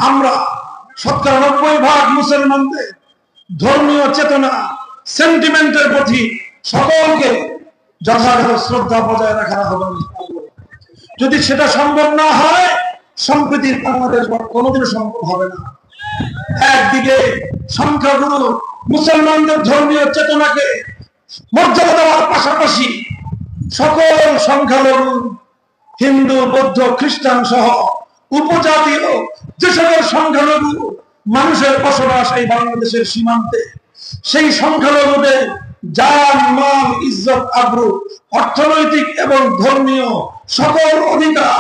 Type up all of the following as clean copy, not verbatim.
আমরা ৯৭% মুসলমানদের ধর্মীয় চেতনা, সেন্টিমেন্টের প্রতি সকলকে যথাযথ শ্রদ্ধা বজায় রাখা হবে। যদি সেটা সম্ভব না হয়, সম্প্রীতির বাংলাদেশ কোনোদিনও সম্ভব হবে না। একদিকে সংখ্যাগুরু মুসলমানদের ধর্মীয় চেতনাকে মর্যাদা দেওয়ার পাশাপাশি সকল সংখ্যালঘু হিন্দু, বৌদ্ধ, খ্রিস্টান সহ উপজাতীয় যে সকল সংখ্যালঘু মানুষের বসবাস এই বাংলাদেশের সীমান্তে, সেই সংখ্যালঘুদের জান, মাল, ইজ্জত, আবরু, অর্থনৈতিক এবং ধর্মীয় সকল অধিকার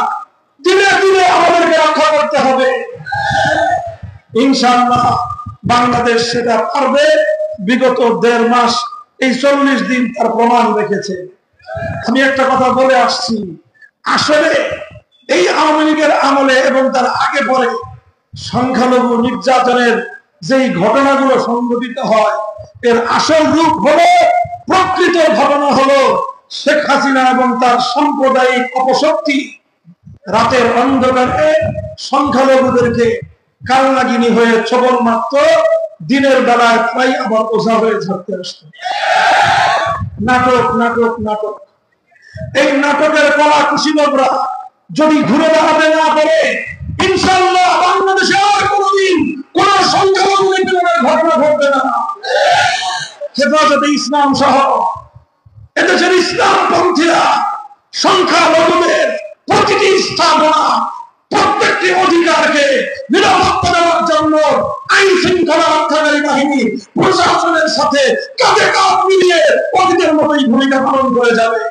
দিনে দিনে আমাদেরকে রক্ষা করতে হবে। ইনশাআল্লাহ বাংলাদেশ সেটা পারবে। বিগত ১.৫ মাস, এই ৪০ দিন তার প্রমাণ রেখেছে। আমি একটা কথা বলে আসছি, আসলে এই আওয়ামী লীগের আমলে এবং তার আগে পরে সংখ্যালঘু নির্যাতনের যেই ঘটনাগুলো সংঘটিত হয়, এর আসল রূপ হলো, প্রকৃত ঘটনা হলো শেখ হাসিনা এবং তার সাম্প্রদায়িক অপশক্তি রাতের অন্ধকারে সংখ্যালঘুদেরকে কালনাগিনী হয়ে ছবল মারত, দিনের বেলায় প্রায় আবার ওঝা হয়ে ঝাড়তে আসত। নাটক, নাটক, নাটক। এই নাটকের কলা কুশীলবরা যদি ঘুরে দাঁড়াতে না পারে, ইনশাআল্লাহ বাংলাদেশে আর কোনোদিন কোন সংখ্যালঘু নিপীড়নের ঘটনা ঘটবে না। হেফাজতে ইসলাম সহ এদেশের ইসলামপন্থীরা সংখ্যালঘুদের প্রতিটি স্থাপনা, প্রত্যেকটি অধিকারকে নিরাপত্তা দেওয়ার জন্য আইন শৃঙ্খলা রক্ষাকারী বাহিনী প্রশাসনের সাথে কাঁধে কাঁধ মিলিয়ে অতীতের মতোই ভূমিকা পালন করে যাবে।